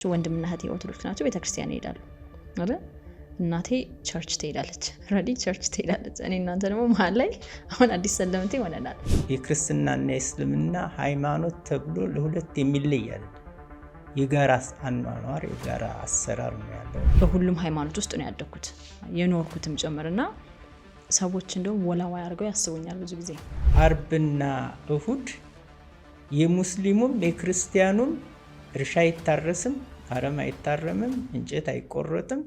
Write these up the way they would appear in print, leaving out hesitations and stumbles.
ወንድምና እህቴ ኦርቶዶክስ ናቸው፣ ቤተክርስቲያን ይሄዳሉ አይደል? እናቴ ቸርች ትሄዳለች፣ ረዲ ቸርች ትሄዳለች። እኔ እናንተ ደግሞ መሀል ላይ አሁን አዲስ ሰለምቴ ሆነናል። የክርስትናና የእስልምና ሃይማኖት ተብሎ ለሁለት የሚለይ አይደለም። የጋራ አኗኗር የጋራ አሰራር ነው ያለው። በሁሉም ሃይማኖት ውስጥ ነው ያደኩት የኖርኩትም ጭምርና ሰዎች እንደው ወላዋይ አድርገው ያስቡኛል ብዙ ጊዜ። አርብና እሁድ የሙስሊሙም የክርስቲያኑም እርሻ አይታረስም፣ አረም አይታረምም፣ እንጨት አይቆረጥም።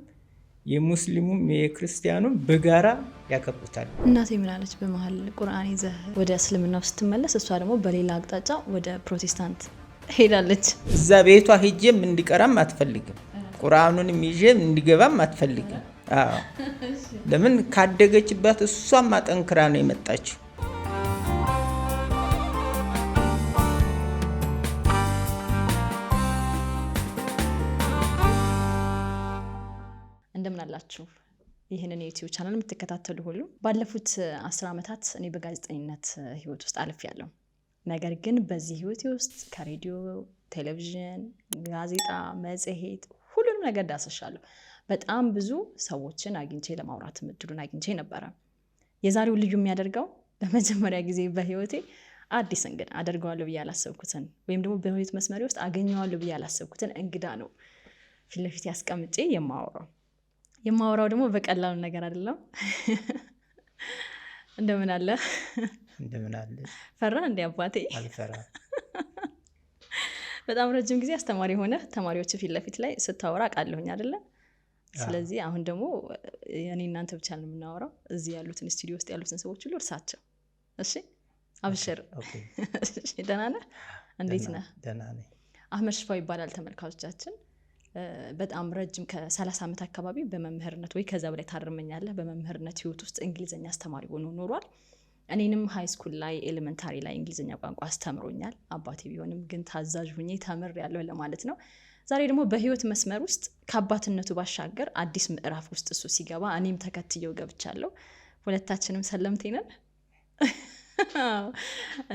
የሙስሊሙም የክርስቲያኑም በጋራ ያከብሩታል። እናቴ ምን አለች? በመሀል ቁርአን ይዘህ ወደ እስልምናው ስትመለስ እሷ ደግሞ በሌላ አቅጣጫ ወደ ፕሮቴስታንት ሄዳለች። እዛ ቤቷ ሄጄም እንዲቀራም አትፈልግም፣ ቁርአኑንም ይዤም እንዲገባም አትፈልግም። ለምን? ካደገችባት እሷም አጠንክራ ነው የመጣችው። እንደምን አላችሁ? ይህንን የዩቲዩብ ቻናል የምትከታተሉ ሁሉ ባለፉት 10 ዓመታት እኔ በጋዜጠኝነት ህይወት ውስጥ አልፌያለሁ። ነገር ግን በዚህ ህይወት ውስጥ ከሬዲዮ፣ ቴሌቪዥን፣ ጋዜጣ፣ መጽሔት ሁሉንም ነገር ዳስሻለሁ። በጣም ብዙ ሰዎችን አግኝቼ ለማውራት እድሉን አግኝቼ ነበረ። የዛሬው ልዩ የሚያደርገው ለመጀመሪያ ጊዜ በህይወቴ አዲስ እንግዳ አደርገዋለሁ ብዬ ያላሰብኩትን ወይም ደግሞ በህይወት መስመሬ ውስጥ አገኘዋለሁ ብዬ ያላሰብኩትን እንግዳ ነው ፊት ለፊት ያስቀምጬ የማወራው ደግሞ በቀላሉ ነገር አይደለም። እንደምን አለ? እንደምን አለ? ፈራ እንደ አባቴ? አልፈራም። በጣም ረጅም ጊዜ አስተማሪ ሆነ ተማሪዎች ፊት ለፊት ላይ ስታወራ ቃለሁኝ አይደለ? ስለዚህ አሁን ደግሞ እኔ እናንተ ብቻ ነው የምናወራው። እዚህ ያሉትን ስቱዲዮ ውስጥ ያሉትን ሰዎች ሁሉ እርሳቸው። እሺ አብሽር። እሺ ደህና ነህ? እንዴት ነህ? ደህና ነኝ። አህመድ ሽፋው ይባላል ተመልካቾቻችን። በጣም ረጅም ከ30 ዓመት አካባቢ በመምህርነት ወይ ከዛ በላይ ታርመኛለህ በመምህርነት ህይወት ውስጥ እንግሊዘኛ አስተማሪ ሆኖ ኖሯል። እኔንም ሃይ ስኩል ላይ ኤሌመንታሪ ላይ እንግሊዘኛ ቋንቋ አስተምሮኛል። አባቴ ቢሆንም ግን ታዛዥ ሆኜ ተምሬያለሁ ለማለት ነው። ዛሬ ደግሞ በህይወት መስመር ውስጥ ከአባትነቱ ባሻገር አዲስ ምዕራፍ ውስጥ እሱ ሲገባ እኔም ተከትየው ገብቻለሁ። ሁለታችንም ሰለምቴ ነን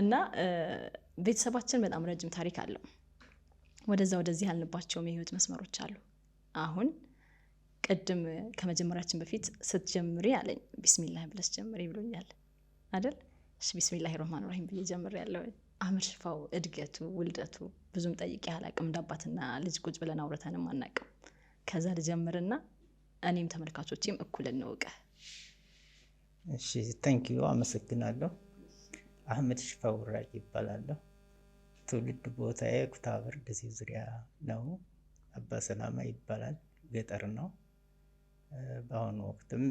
እና ቤተሰባችን በጣም ረጅም ታሪክ አለው። ወደዚህ ያልንባቸውም የህይወት መስመሮች አሉ። አሁን ቅድም ከመጀመሪያችን በፊት ስትጀምሪ አለኝ ቢስሚላህ ብለሽ ጀምሪ ብሎኛል አይደል? እሺ ቢስሚላሂ ረህማን ረሂም ብዬ ጀምሬያለሁ። አህመድ ሽፋው እድገቱ ውልደቱ ብዙም ጠይቄ አላቅም። እንዳባትና ልጅ ቁጭ ብለን አውርተንም አናቅም። ከዛ ልጀምርና እኔም ተመልካቾቼም እኩል እንወቀ። እሺ ታንኪዩ፣ አመሰግናለሁ። አህመድ ሽፋው ራጅ ይባላለሁ። ትውልድ ቦታዬ ኩታበር ደሴ ዙሪያ ነው። አባ ሰላማ ይባላል፣ ገጠር ነው። በአሁኑ ወቅትም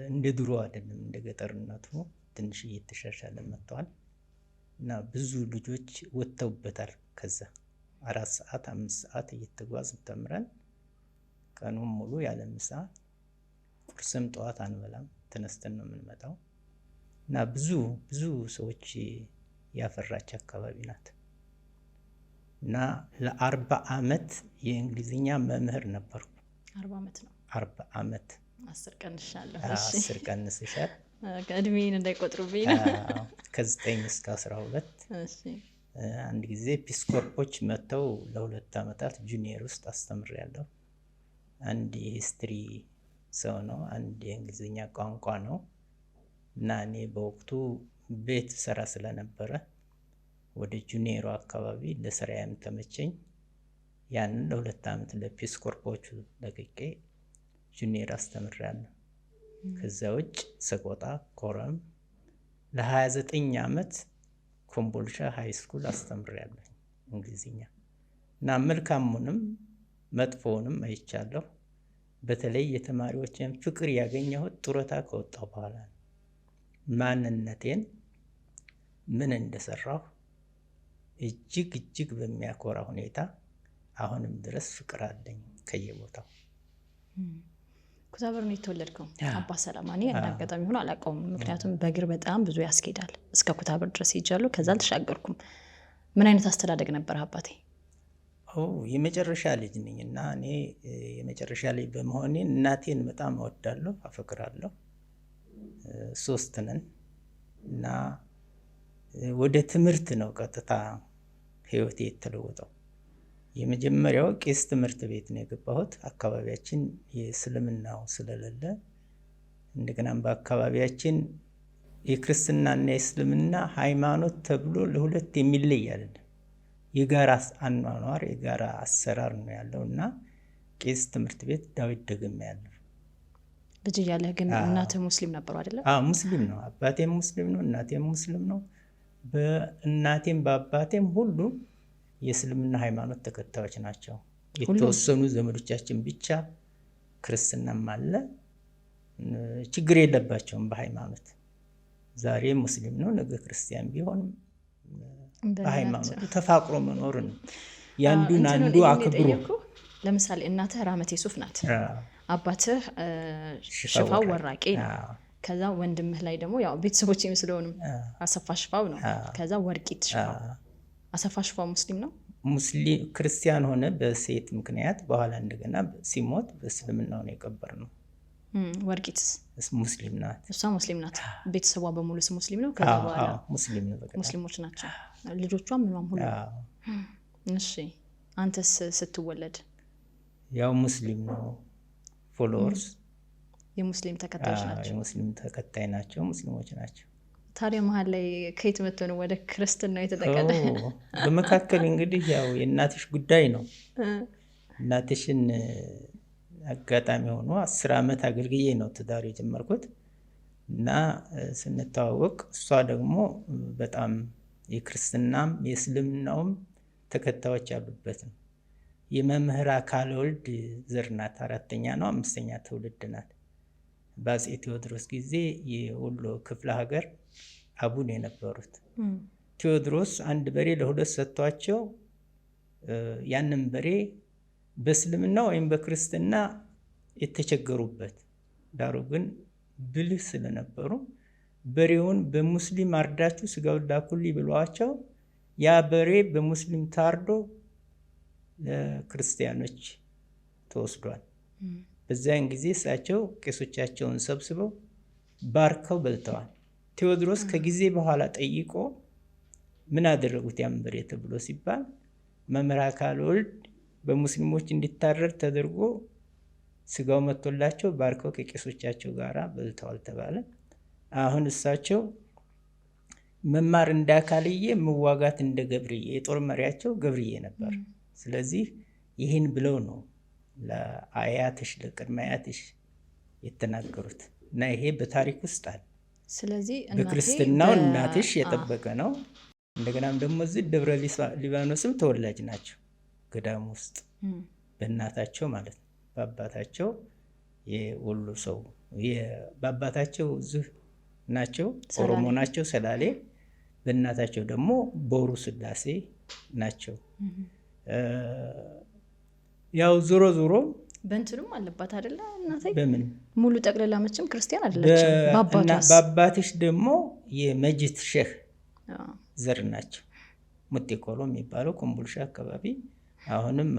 እንደ ድሮ አይደለም፣ እንደ ገጠርነቱ ትንሽ እየተሻሻለ መጥቷል እና ብዙ ልጆች ወጥተውበታል። ከዛ 4 ሰዓት 5 ሰዓት እየተጓዝን ተምረን ቀኑን ሙሉ ያለ ምሳ ቁርስም ጠዋት አንበላም፣ ተነስተን ነው የምንመጣው እና ብዙ ሰዎች ያፈራች አካባቢ ናት እና ለ40 ዓመት የእንግሊዝኛ መምህር ነበርኩ። 40 ዓመት ነው? 40 ዓመት 10 ቀንሻለሁ። እሺ 10 ቀንስሻል። እድሜን እንዳይቆጥሩብኝ ነው። ከ9 እስከ 12። እሺ አንድ ጊዜ ፒስኮፖች መጥተው ለ2 ዓመታት ጁኒየር ውስጥ አስተምሬያለሁ። አንድ የሂስትሪ ሰው ነው፣ አንድ የእንግሊዝኛ ቋንቋ ነው እና እኔ በወቅቱ ቤት ሰራ ስለነበረ ወደ ጁኒየሩ አካባቢ ለስራዬም ተመቸኝ። ያንን ለ2 ዓመት ለፒስኮፖቹ ለቅቄ ጁኒየር አስተምሬያለሁ። ከዛ ውጭ ሰቆጣ፣ ኮረም ለ29 ዓመት ኮምቦልቻ ሃይ ስኩል አስተምሬያለሁ እንግሊዝኛ እና መልካሙንም መጥፎውንም አይቻለሁ። በተለይ የተማሪዎችን ፍቅር ያገኘሁት ጡረታ ከወጣሁ በኋላ ነው። ማንነቴን ምን እንደሰራሁ እጅግ በሚያኮራ ሁኔታ አሁንም ድረስ ፍቅር አለኝ ከየቦታው። ኩታበር ነው የተወለድከው? አባ ሰላማ። እኔ አጋጣሚ ሆኖ አላውቀውም፣ ምክንያቱም በእግር በጣም ብዙ ያስኬዳል። እስከ ኩታበር ድረስ ሄጃለሁ፣ ከዛ አልተሻገርኩም። ምን አይነት አስተዳደግ ነበር አባቴ? የመጨረሻ ልጅ ነኝ እና እኔ የመጨረሻ ልጅ በመሆኔ እናቴን በጣም እወዳለሁ፣ አፈቅራለሁ። 3 ነን እና ወደ ትምህርት ነው ቀጥታ ህይወቴ የተለወጠው። የመጀመሪያው ቄስ ትምህርት ቤት ነው የገባሁት። አካባቢያችን የእስልምናው ስለሌለ እንደገናም በአካባቢያችን የክርስትናና የእስልምና ሃይማኖት ተብሎ ለሁለት የሚለይ አይደለም። የጋራ አኗኗር የጋራ አሰራር ነው ያለው እና ቄስ ትምህርት ቤት ዳዊት ደግም ያለው። ልጅ እያለህ ግን እናትህ ሙስሊም ነበሩ አይደለም? ሙስሊም ነው። አባቴም ሙስሊም ነው፣ እናቴም ሙስሊም ነው። በእናቴም በአባቴም ሁሉ የእስልምና ሃይማኖት ተከታዮች ናቸው። የተወሰኑ ዘመዶቻችን ብቻ ክርስትናም አለ፣ ችግር የለባቸውም በሃይማኖት። ዛሬ ሙስሊም ነው ነገ ክርስቲያን ቢሆንም በሃይማኖት ተፋቅሮ መኖር ነው። ያንዱን አንዱ አክብሮ። ለምሳሌ እናትህ ራመቴ ሱፍ ናት፣ አባትህ ሽፋው ወራቄ ነው። ከዛ ወንድምህ ላይ ደግሞ ያው ቤተሰቦች ስለሆኑ አሰፋ ሽፋው ነው። ከዛ ወርቂት ሽፋው። አሰፋ ሽፋው ሙስሊም ነው? ሙስሊም ክርስቲያን ሆነ በሴት ምክንያት በኋላ እንደገና ሲሞት በእስልምናው ነው የቀበርነው። ወርቂትስ ሙስሊም ናት። እሷ ሙስሊም ናት። ቤተሰቧ በሙሉ ሙስሊም ነው። ከዛ በኋላ ሙስሊም ነው፣ ሙስሊሞች ናቸው ልጆቿ ምንም ሁሉ። እሺ አንተስ ስትወለድ? ያው ሙስሊም ነው። ፎሎወርስ የሙስሊም ተከታዮች ናቸው። የሙስሊም ተከታይ ናቸው፣ ሙስሊሞች ናቸው። ታዲያ መሀል ላይ ከየት መጥቶ ነው ወደ ክርስትና የተጠቀለ? በመካከል እንግዲህ ያው የእናትሽ ጉዳይ ነው። እናትሽን አጋጣሚ ሆኖ 10 ዓመት አገልግዬ ነው ትዳር የጀመርኩት እና ስንተዋወቅ እሷ ደግሞ በጣም የክርስትናም የእስልምናውም ተከታዮች ያሉበት ነው። የመምህር አካለ ወልድ ዘር ናት። 4ኛ ነው 5ኛ ትውልድ ናት። በአፄ ቴዎድሮስ ጊዜ የወሎ ክፍለ ሀገር አቡን የነበሩት ቴዎድሮስ አንድ በሬ ለሁለት ሰጥቷቸው ያንን በሬ በእስልምና ወይም በክርስትና የተቸገሩበት፣ ዳሩ ግን ብልህ ስለነበሩ በሬውን በሙስሊም አርዳችሁ ስጋውን ላኩልኝ ብለዋቸው ያ በሬ በሙስሊም ታርዶ ለክርስቲያኖች ተወስዷል። በዛን ጊዜ እሳቸው ቄሶቻቸውን ሰብስበው ባርከው በልተዋል። ቴዎድሮስ ከጊዜ በኋላ ጠይቆ ምን አደረጉት ያን በሬ ተብሎ ሲባል መምህር አካለ ወልድ በሙስሊሞች እንዲታረድ ተደርጎ ስጋው መጥቶላቸው ባርከው ከቄሶቻቸው ጋር በልተዋል ተባለ። አሁን እሳቸው መማር እንደ አካልዬ መዋጋት እንደ ገብርዬ፣ የጦር መሪያቸው ገብርዬ ነበር። ስለዚህ ይህን ብለው ነው ለአያትሽ ለቅድመ አያትሽ የተናገሩት እና ይሄ በታሪክ ውስጥ አለ። ስለዚህ በክርስትናው እናትሽ የጠበቀ ነው። እንደገናም ደግሞ እዚህ ደብረ ሊባኖስም ተወላጅ ናቸው። ገዳም ውስጥ በእናታቸው ማለት ነው። በአባታቸው የወሎ ሰው በአባታቸው እዚህ ናቸው፣ ኦሮሞ ናቸው፣ ሰላሌ። በእናታቸው ደግሞ ቦሩ ስላሴ ናቸው። ያው ዞሮ ዞሮ በእንትኑም አለባት አይደለ እናቴ? በምን ሙሉ ጠቅላላ መቼም ክርስቲያን አይደለችም። በአባትሽ ደግሞ የመጅት ሼህ ዘር ናቸው። ሙጤ ቆሎ የሚባለው ኮምቦልሻ አካባቢ አሁንም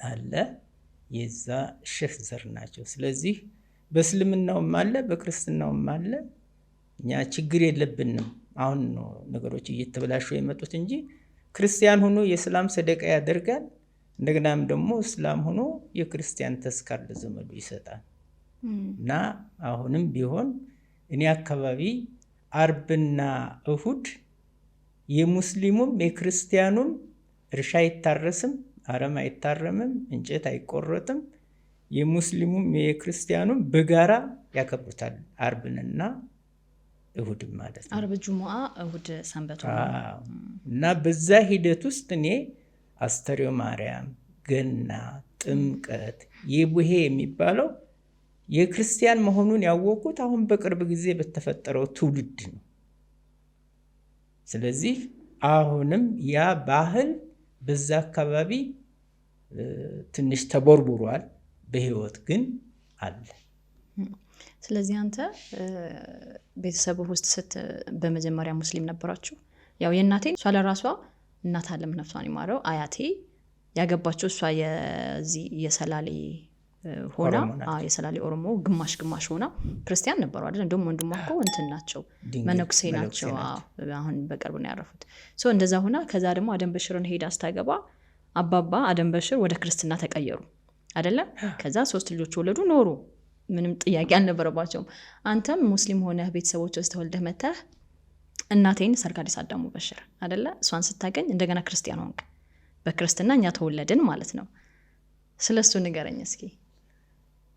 አለ። የዛ ሼህ ዘር ናቸው። ስለዚህ በእስልምናውም አለ በክርስትናውም አለ። እኛ ችግር የለብንም። አሁን ነው ነገሮች እየተበላሹ የመጡት እንጂ ክርስቲያን ሆኖ የእስላም ሰደቃ ያደርጋል። እንደገናም ደግሞ እስላም ሆኖ የክርስቲያን ተስካር ለዘመዱ ይሰጣል። እና አሁንም ቢሆን እኔ አካባቢ አርብና እሁድ የሙስሊሙም የክርስቲያኑም እርሻ አይታረስም፣ አረም አይታረምም፣ እንጨት አይቆረጥም። የሙስሊሙም የክርስቲያኑም በጋራ ያከብሩታል አርብንና እሁድም ማለት ነው። አርብ ጁሙአ፣ እሁድ ሰንበቱ እና በዛ ሂደት ውስጥ እኔ አስተርዮ ማርያም፣ ገና፣ ጥምቀት፣ የቡሄ የሚባለው የክርስቲያን መሆኑን ያወቁት አሁን በቅርብ ጊዜ በተፈጠረው ትውልድ ነው። ስለዚህ አሁንም ያ ባህል በዛ አካባቢ ትንሽ ተቦርቡሯል፣ በህይወት ግን አለ። ስለዚህ አንተ ቤተሰብ ውስጥ በመጀመሪያ ሙስሊም ነበራችሁ? ያው የእናቴ እሷ ለራሷ እናት አለም ነፍሷን ይማረው አያቴ ያገባቸው እሷ የሰላሌ ሆና የሰላሌ ኦሮሞ ግማሽ ግማሽ ሆና ክርስቲያን ነበሩ አይደል? እንደውም ወንድሟ እኮ እንትን ናቸው መነኩሴ ናቸው። አሁን በቅርብ ነው ያረፉት። እንደዛ ሆና ከዛ ደግሞ አደም በሽርን ሄዳ አስታገባ አባባ አደም በሽር ወደ ክርስትና ተቀየሩ አይደለም? ከዛ 3 ልጆች ወለዱ፣ ኖሩ። ምንም ጥያቄ አልነበረባቸውም። አንተም ሙስሊም ሆነህ ቤተሰቦች ውስጥ ተወልደህ መተህ እናቴን ሰርጋዲስ አዳሙ በሽር አይደለ? እሷን ስታገኝ እንደገና ክርስቲያን ሆንክ። በክርስትና እኛ ተወለድን ማለት ነው። ስለሱ ንገረኝ እስኪ።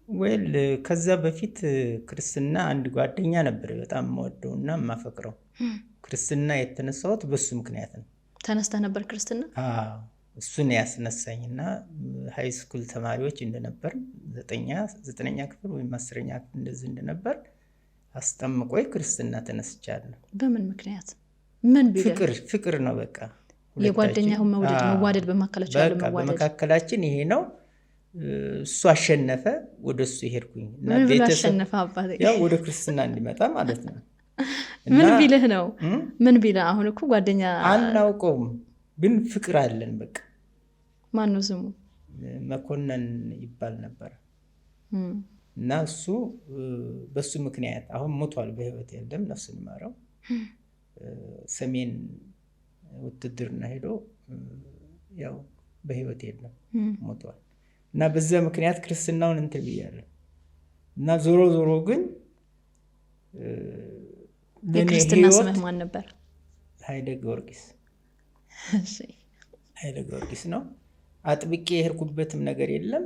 ወል ከዛ በፊት ክርስትና አንድ ጓደኛ ነበር በጣም የምወደውና የማፈቅረው። ክርስትና የተነሳሁት በሱ ምክንያት ነው። ተነስተህ ነበር ክርስትና? አዎ፣ እሱን ያስነሳኝና ሃይ ስኩል ተማሪዎች እንደነበር 9ኛ ክፍል ወይም 10ኛ ክፍል እንደዚህ እንደነበር አስጠምቆይ ክርስትና ተነስቻለሁ። በምን ምክንያት? ምን ቢል ፍቅር ነው በቃ። የጓደኛው መዋደድ በመካከላችን ያለው መዋደድ በመካከላችን ይሄ ነው። እሱ አሸነፈ፣ ወደሱ ሄድኩኝ እና ቤተሰብ አባቴ ያው ወደ ክርስትና እንዲመጣ ማለት ነው። ምን ቢልህ ነው? ምን ቢልህ? አሁን እኮ ጓደኛ አናውቀውም፣ ግን ፍቅር አለን በቃ። ማን ነው ስሙ? መኮንን ይባል ነበር። እና እሱ በሱ ምክንያት አሁን ሞቷል፣ በህይወት የለም፣ ነፍሱን ይማረው። ሰሜን ውትድርና ሄዶ ያው በህይወት የለም፣ ሞቷል። እና በዛ ምክንያት ክርስትናውን እንትን ብያለሁ። እና ዞሮ ዞሮ ግን የክርስትና ስምህ ማን ነበር? ኃይለ ጊዮርጊስ። ኃይለ ጊዮርጊስ ነው። አጥብቄ የሄድኩበትም ነገር የለም።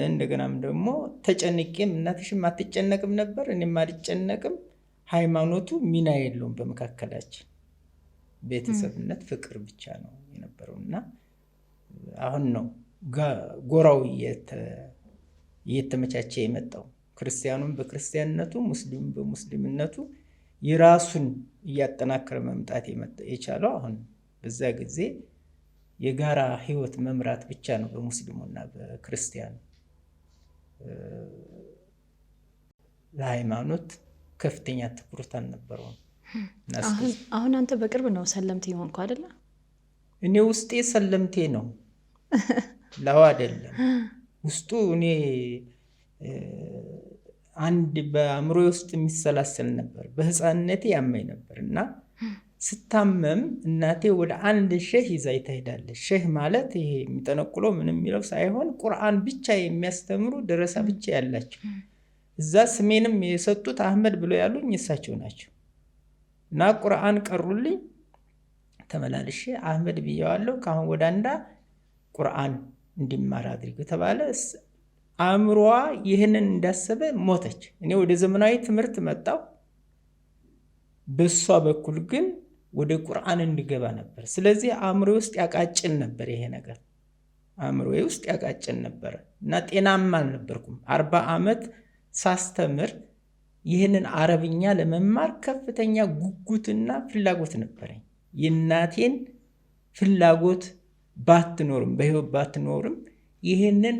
እንደገናም ደግሞ ተጨንቄም እናትሽም አትጨነቅም ነበር፣ እኔም አልጨነቅም። ሃይማኖቱ ሚና የለውም በመካከላችን። ቤተሰብነት ፍቅር ብቻ ነው የነበረው። እና አሁን ነው ጎራው እየተመቻቸ የመጣው። ክርስቲያኑም በክርስቲያንነቱ፣ ሙስሊም በሙስሊምነቱ የራሱን እያጠናከረ መምጣት የቻለው አሁን በዛ ጊዜ የጋራ ህይወት መምራት ብቻ ነው በሙስሊሙና በክርስቲያኑ። ለሃይማኖት ከፍተኛ ትኩረት አልነበረውም። አሁን አንተ በቅርብ ነው ሰለምቴ ሆንኩ አይደለ? እኔ ውስጤ ሰለምቴ ነው ላው አይደለም። ውስጡ እኔ አንድ በአእምሮ ውስጥ የሚሰላሰል ነበር። በህፃንነቴ ያመኝ ነበር እና ስታመም እናቴ ወደ አንድ ሼህ ይዛይ ትሄዳለች። ሼህ ማለት ይሄ የሚጠነቁለው ምንም የሚለው ሳይሆን ቁርአን ብቻ የሚያስተምሩ ደረሳ ብቻ ያላቸው። እዛ ስሜንም የሰጡት አህመድ ብለው ያሉኝ እሳቸው ናቸው። እና ቁርአን ቀሩልኝ። ተመላልሼ አህመድ ብየዋለሁ፣ ካሁን ወደ አንዳ ቁርአን እንዲማር አድርግ ተባለ። አእምሮዋ ይህንን እንዳሰበ ሞተች። እኔ ወደ ዘመናዊ ትምህርት መጣሁ። በሷ በኩል ግን ወደ ቁርአን እንድገባ ነበር። ስለዚህ አእምሮ ውስጥ ያቃጭል ነበር ይሄ ነገር። አእምሮ ውስጥ ያቃጭል ነበር እና ጤናማ አልነበርኩም። 40 ዓመት ሳስተምር ይህንን አረብኛ ለመማር ከፍተኛ ጉጉትና ፍላጎት ነበረኝ። የእናቴን ፍላጎት ባትኖርም በህይወት ባትኖርም ይህንን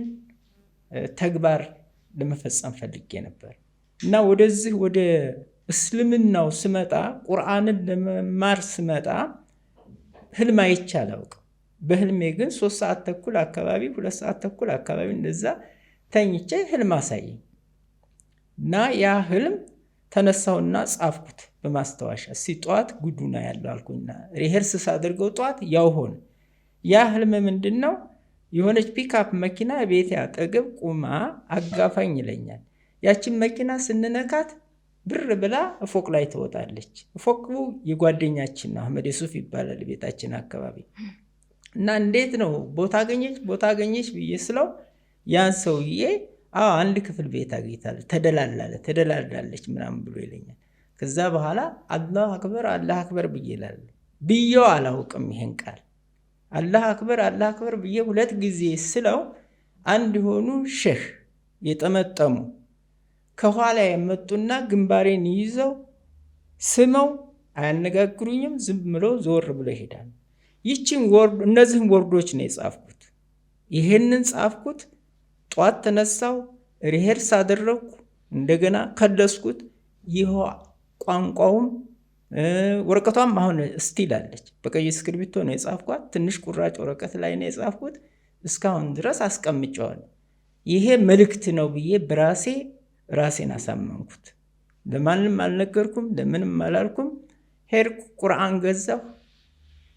ተግባር ለመፈጸም ፈልጌ ነበር እና ወደዚህ ወደ እስልምናው ስመጣ ቁርአንን ለመማር ስመጣ ህልም አይቼ አላውቅም። በህልሜ ግን 3 ሰዓት ተኩል አካባቢ 2 ሰዓት ተኩል አካባቢ እንደዛ ተኝቼ ህልም አሳየኝ እና ያ ህልም ተነሳውና ጻፍኩት በማስታወሻ። ሲጧት ጉዱና ያለው አልኩኝና ሪሄርስ ሳደርገው ጧት ያው ሆነ። ያ ህልም ምንድነው? የሆነች ፒክአፕ መኪና ቤት አጠገብ ቁማ አጋፋኝ ይለኛል። ያችን መኪና ስንነካት ብር ብላ ፎቅ ላይ ትወጣለች። ፎቁ የጓደኛችን ነው፣ አህመድ ዩሱፍ ይባላል፣ ቤታችን አካባቢ። እና እንዴት ነው ቦታ አገኘች ብዬ ስለው ያን ሰውዬ አንድ ክፍል ቤት አግኝታለች፣ ተደላላለች ምናምን ብሎ ይለኛል። ከዛ በኋላ አላሁ አክበር ብዬ እላለሁ። ብዬው አላውቅም ይሄን ቃል አላህ አክበር ብዬ 2 ጊዜ ስለው አንድ የሆኑ ሼህ የጠመጠሙ ከኋላ የመጡና ግንባሬን ይዘው ስመው አያነጋግሩኝም። ዝም ብለው ዞር ብለው ይሄዳል። እነዚህን ወርዶች ነው የጻፍኩት። ይሄንን ጻፍኩት። ጧት ተነሳው፣ ሪሄርስ አደረግኩ፣ እንደገና ከለስኩት። ይኸው ቋንቋውም ወረቀቷም አሁን ስቲል አለች። በቀይ እስክሪብቶ ነው የጻፍኳት። ትንሽ ቁራጭ ወረቀት ላይ ነው የጻፍኩት። እስካሁን ድረስ አስቀምጨዋለሁ። ይሄ መልእክት ነው ብዬ ራሴን አሳመንኩት። ለማንም አልነገርኩም፣ ለምንም አላልኩም። ሄድኩ፣ ቁርአን ገዛሁ፣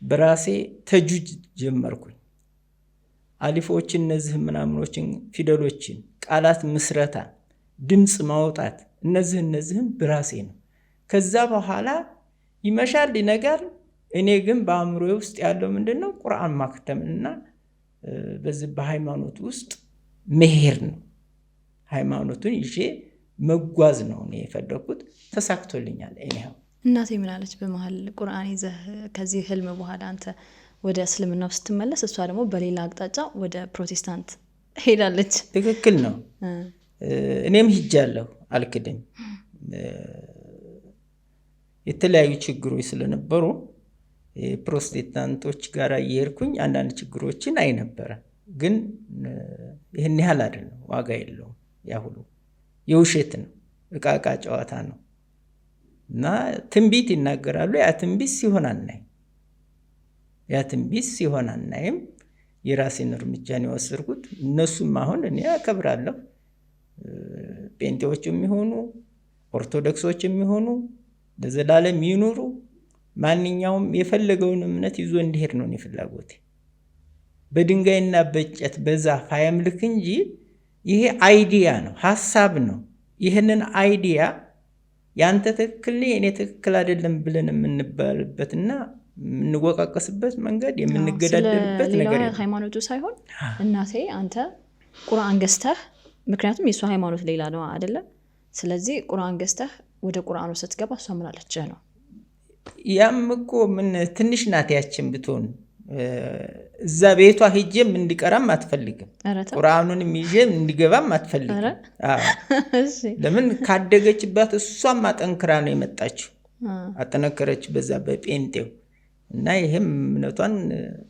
በራሴ ተጁድ ጀመርኩኝ። አሊፎችን እነዚህ ምናምኖችን ፊደሎችን ቃላት ምስረታ ድምፅ ማውጣት እነዚህም በራሴ ነው። ከዛ በኋላ ይመሻል ይነጋል። እኔ ግን በአእምሮዬ ውስጥ ያለው ምንድነው ቁርአን ማክተምና በዚህ በሃይማኖት ውስጥ መሄድ ነው። ሃይማኖቱን ይዤ መጓዝ ነው እኔ የፈለኩት። ተሳክቶልኛል። እኔው እናቴ ምን አለች በመሃል ቁርአን ይዘህ ከዚህ ህልም በኋላ አንተ ወደ እስልምናው ስትመለስ እሷ ደግሞ በሌላ አቅጣጫ ወደ ፕሮቴስታንት ሄዳለች። ትክክል ነው። እኔም ሂጃለሁ አልክድም። የተለያዩ ችግሮች ስለነበሩ ፕሮቴስታንቶች ጋር እየሄድኩኝ አንዳንድ ችግሮችን አይ ነበረ። ግን ይህን ያህል አይደለም፣ ዋጋ የለውም። ያ ሁሉ የውሸት ነው፣ እቃ ጨዋታ ነው። እና ትንቢት ይናገራሉ። ያ ትንቢት ሲሆን አናይም። የራሴን እርምጃን የወሰድኩት እነሱም አሁን እኔ አከብራለሁ። ጴንጤዎች የሚሆኑ ኦርቶዶክሶች የሚሆኑ ለዘላለም ይኑሩ። ማንኛውም የፈለገውን እምነት ይዞ እንዲሄድ ነው እኔ ፍላጎቴ። በድንጋይና በእንጨት በዛፍ አያምልክ እንጂ ይሄ አይዲያ ነው፣ ሀሳብ ነው። ይህንን አይዲያ ያንተ ትክክል እኔ ትክክል አይደለም ብለን የምንባልበትና የምንወቃቀስበት መንገድ የምንገዳደልበት ነገር ነው። ሃይማኖቱ ሳይሆን እናቴ አንተ ቁርአን ገዝተህ፣ ምክንያቱም የእሷ ሃይማኖት ሌላ ነው አይደለም። ስለዚህ ቁርአን ገዝተህ ወደ ቁርአኑ ስትገባ እሷ ምን አለች ነው? ያም እኮ ምን ትንሽ ናት ያችን ብትሆን እዛ ቤቷ ሄጄም እንዲቀራም አትፈልግም። ቁርአኑንም ይዤም እንዲገባም አትፈልግም። ለምን ካደገችባት እሷም አጠንክራ ነው የመጣችው። አጠነከረች በዛ በጴንጤው እና ይሄም እምነቷን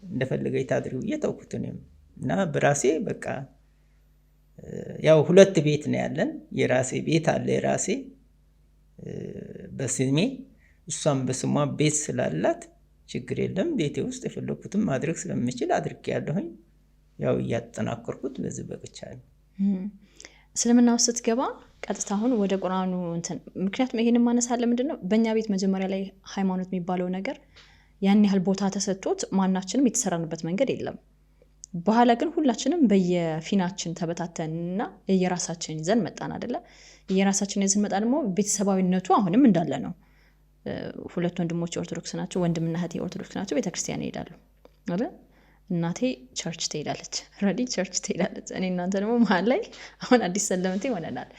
እንደፈለገች ታድርግ እየተውኩት ነው። እና በራሴ በቃ ያው ሁለት ቤት ነው ያለን። የራሴ ቤት አለ የራሴ በስሜ፣ እሷም በስሟ ቤት ስላላት ችግር የለም። ቤቴ ውስጥ የፈለኩትም ማድረግ ስለምችል አድርጌያለሁኝ። ያው እያጠናከርኩት በዚህ በቅቻለሁ። እስልምና ውስጥ ስትገባ ቀጥታ አሁን ወደ ቁርአኑ ምክንያቱም ይሄንን ማነሳለ ምንድነው በእኛ ቤት መጀመሪያ ላይ ሃይማኖት የሚባለው ነገር ያን ያህል ቦታ ተሰጥቶት ማናችንም የተሰራንበት መንገድ የለም። በኋላ ግን ሁላችንም በየፊናችን ተበታተንና የራሳችን ይዘን መጣን አይደለ? የራሳችን ይዘን መጣ ደግሞ ቤተሰባዊነቱ አሁንም እንዳለ ነው። ሁለት ወንድሞች ኦርቶዶክስ ናቸው፣ ወንድምና እህቴ ኦርቶዶክስ ናቸው። ቤተክርስቲያን ይሄዳሉ አይደል? እናቴ ቸርች ትሄዳለች፣ ረዲ ቸርች ትሄዳለች። እኔ እናንተ ደግሞ መሀል ላይ አሁን አዲስ ሰለምቴ ሆነናል።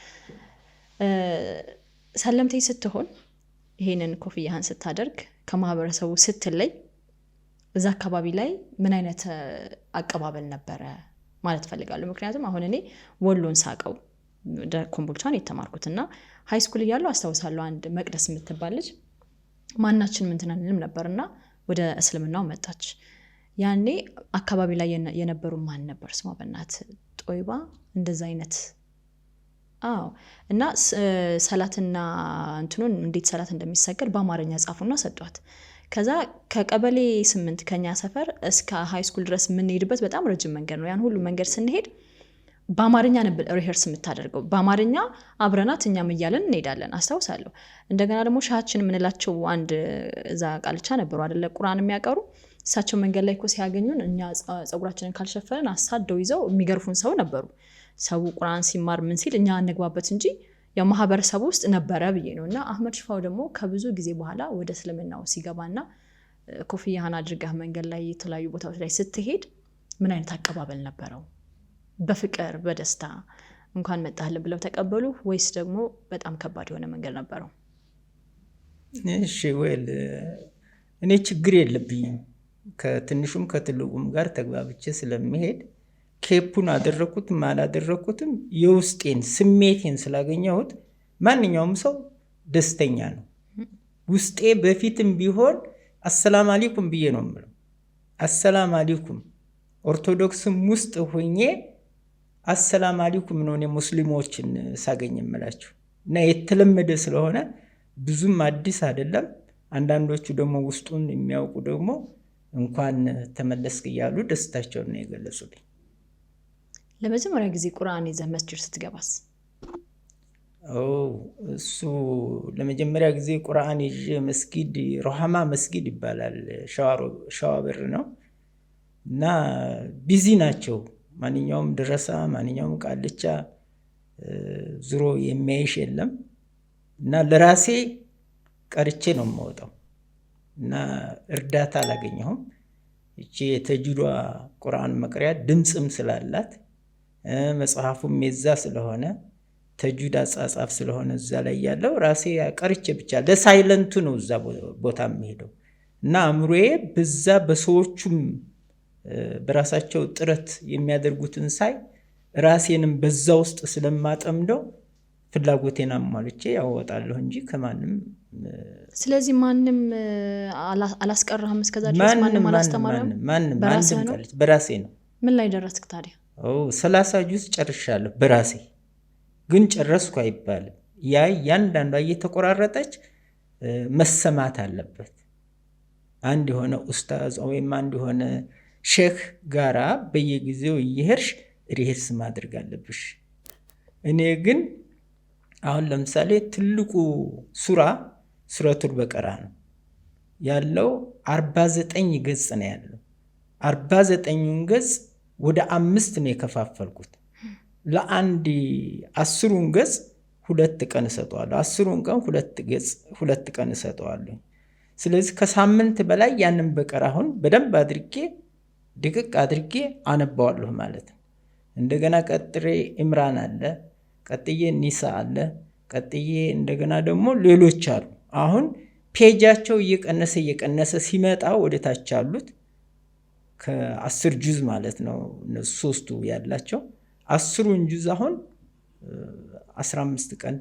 ሰለምቴ ስትሆን ይሄንን ኮፍያህን ስታደርግ ከማህበረሰቡ ስትለይ እዛ አካባቢ ላይ ምን አይነት አቀባበል ነበረ ማለት ፈልጋለሁ። ምክንያቱም አሁን እኔ ወሎን ሳቀው ኮምቦልቻን የተማርኩትና ሃይ ስኩል እያለሁ አስታውሳለሁ አንድ መቅደስ የምትባል ልጅ ማናችን ምን ትናንንም ነበርና ወደ እስልምናው መጣች። ያኔ አካባቢ ላይ የነበሩ ማን ነበር ስሟ በእናት ጦይባ እንደዛ አይነት እና ሰላትና እንትኑን እንዴት ሰላት እንደሚሰገድ በአማርኛ ጻፉና ሰጧት። ከዛ ከቀበሌ 8 ከኛ ሰፈር እስከ ሃይ ስኩል ድረስ የምንሄድበት በጣም ረጅም መንገድ ነው። ያን ሁሉ መንገድ ስንሄድ በአማርኛ ነበር ሪሄርስ የምታደርገው። በአማርኛ አብረናት እኛም እያለን እንሄዳለን አስታውሳለሁ። እንደገና ደግሞ ሻችን የምንላቸው አንድ እዛ ቃልቻ ነበሩ አይደለ ቁርአን የሚያቀሩ እሳቸው መንገድ ላይ እኮ ሲያገኙን እኛ ጸጉራችንን ካልሸፈንን አሳደው ይዘው የሚገርፉን ሰው ነበሩ። ሰው ቁርአን ሲማር ምን ሲል እኛ አንግባበት እንጂ ያው ማህበረሰቡ ውስጥ ነበረ ብዬ ነው። እና አህመድ ሽፋው ደግሞ ከብዙ ጊዜ በኋላ ወደ እስልምናው ሲገባና ኮፍያህን አድርገህ መንገድ ላይ የተለያዩ ቦታዎች ላይ ስትሄድ ምን አይነት አቀባበል ነበረው? በፍቅር በደስታ እንኳን መጣህልን ብለው ተቀበሉ ወይስ ደግሞ በጣም ከባድ የሆነ መንገድ ነበረው? እሺ ወል እኔ ችግር የለብኝም። ከትንሹም ከትልቁም ጋር ተግባብቼ ስለሚሄድ ኬፑን አደረኩትም አላደረኩትም የውስጤን ስሜቴን ስላገኘሁት ማንኛውም ሰው ደስተኛ ነው። ውስጤ በፊትም ቢሆን አሰላም አለይኩም ብዬ ነው የምለው። አሰላም አለይኩም ኦርቶዶክስም ውስጥ ሆኜ አሰላም አለይኩም ነው እኔ ሙስሊሞችን ሳገኝ የምላቸው እና የተለመደ ስለሆነ ብዙም አዲስ አይደለም። አንዳንዶቹ ደግሞ ውስጡን የሚያውቁ ደግሞ እንኳን ተመለስክ እያሉ ደስታቸውን ነው የገለጹልኝ። ለመጀመሪያ ጊዜ ቁርአን ይዘህ መስጂድ ስትገባስ? እሱ ለመጀመሪያ ጊዜ ቁርአን ይዤ መስጊድ ሮሃማ መስጊድ ይባላል ሸዋበር ነው። እና ቢዚ ናቸው። ማንኛውም ድረሳ ማንኛውም ቃልቻ ዙሮ የሚያይሽ የለም እና ለራሴ ቀርቼ ነው የምወጣው እና እርዳታ አላገኘሁም። እቺ የተጅዷ ቁርአን መቅሪያ ድምፅም ስላላት መጽሐፉም የዛ ስለሆነ ተጅዊድ አጻጻፍ ስለሆነ እዛ ላይ ያለው ራሴ ቀርቼ ብቻ ለሳይለንቱ ነው እዛ ቦታ የሚሄደው እና አእምሮዬ በዛ በሰዎቹም በራሳቸው ጥረት የሚያደርጉትን ሳይ ራሴንም በዛ ውስጥ ስለማጠምደው ፍላጎቴን አሟልቼ ያወጣለሁ እንጂ ከማንም። ስለዚህ ማንም አላስቀረህም? እስከዛ ድረስ ማንም አላስተማረም? ማንም በራሴ ነው። ምን ላይ ደረስክ ታዲያ? 30 ጁዝ ጨርሻለሁ በራሴ። ግን ጨረስኩ አይባልም። ያንዳንዷ እየተቆራረጠች መሰማት አለበት። አንድ የሆነ ኡስታዝ ወይም አንድ የሆነ ሼክ ጋራ በየጊዜው እየሄድሽ ሪሄርስ ማድረግ አለብሽ። እኔ ግን አሁን ለምሳሌ ትልቁ ሱረቱል በቀራ ነው ያለው። 49 ገጽ ነው ያለው። 49ን ገጽ ወደ 5 ነው የከፋፈልኩት። ለአንድ 10ን ገጽ 2 ቀን እሰጠዋለሁ። 10ን ቀን 2 ቀን እሰጠዋለሁ። ስለዚህ ከሳምንት በላይ ያንን በቀራ አሁን በደንብ አድርጌ ድቅቅ አድርጌ አነባዋለሁ ማለት ነው። እንደገና ቀጥሬ ኢምራን አለ፣ ቀጥዬ ኒሳ አለ፣ ቀጥዬ እንደገና ደግሞ ሌሎች አሉ። አሁን ፔጃቸው እየቀነሰ ሲመጣ ወደ ታች አሉት ከ10 ጁዝ ማለት ነው። እነሱ 3ቱ ያላቸው 10ን ጁዝ አሁን 15 ቀን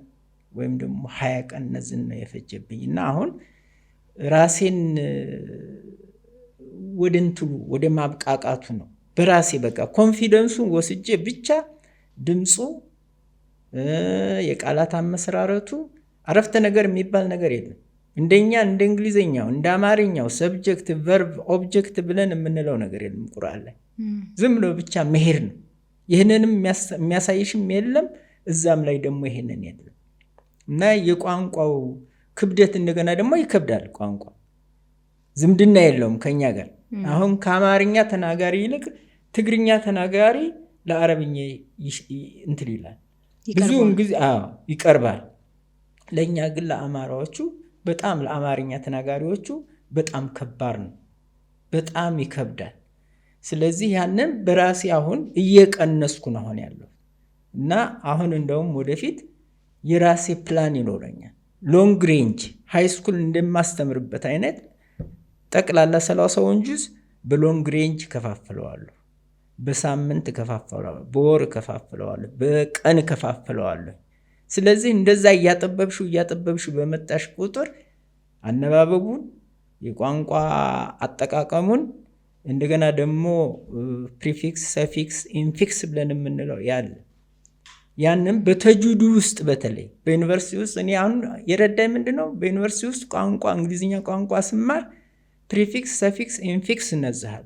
ወይም ደግሞ 20 ቀን እነዚህን ነው የፈጀብኝ እና አሁን ራሴን ወደ ማብቃቃቱ ነው በራሴ በቃ ኮንፊደንሱን ወስጄ ብቻ ድምፁ፣ የቃላት አመሰራረቱ፣ አረፍተ ነገር የሚባል ነገር የለም። እንደኛ እንደ እንግሊዘኛው እንደ አማርኛው ሰብጀክት ቨርብ ኦብጀክት ብለን የምንለው ነገር የለም ቁርአን ላይ። ዝም ብሎ ብቻ መሄድ ነው። ይህንንም የሚያሳይሽም የለም እዛም ላይ ደግሞ ይሄንን የለም እና የቋንቋው ክብደት እንደገና ደግሞ ይከብዳል። ቋንቋ ዝምድና የለውም ከኛ ጋር። አሁን ከአማርኛ ተናጋሪ ይልቅ ትግርኛ ተናጋሪ ለአረብኛ እንትን ይላል ብዙውን ጊዜ ይቀርባል። ለእኛ ግን ለአማራዎቹ በጣም ለአማርኛ ተናጋሪዎቹ በጣም ከባድ ነው፣ በጣም ይከብዳል። ስለዚህ ያንን በራሴ አሁን እየቀነስኩ ነው አሁን ያለው እና አሁን እንደውም ወደፊት የራሴ ፕላን ይኖረኛል። ሎንግ ሬንጅ ሃይስኩል እንደማስተምርበት አይነት ጠቅላላ 30ውን ጁዝ በሎንግ ሬንጅ ከፋፍለዋለሁ፣ በሳምንት ከፋፍለዋለሁ፣ በወር ከፋፍለዋለሁ፣ በቀን ከፋፍለዋለሁ። ስለዚህ እንደዛ እያጠበብሽው በመጣሽ ቁጥር አነባበቡን፣ የቋንቋ አጠቃቀሙን እንደገና ደግሞ ፕሪፊክስ፣ ሰፊክስ፣ ኢንፊክስ ብለን የምንለው ያለ ያንም በተጅዊድ ውስጥ በተለይ በዩኒቨርሲቲ ውስጥ እኔ አሁን የረዳኝ ምንድነው በዩኒቨርሲቲ ውስጥ ቋንቋ እንግሊዝኛ ቋንቋ ስማር ፕሪፊክስ፣ ሰፊክስ፣ ኢንፊክስ እነዛሉ።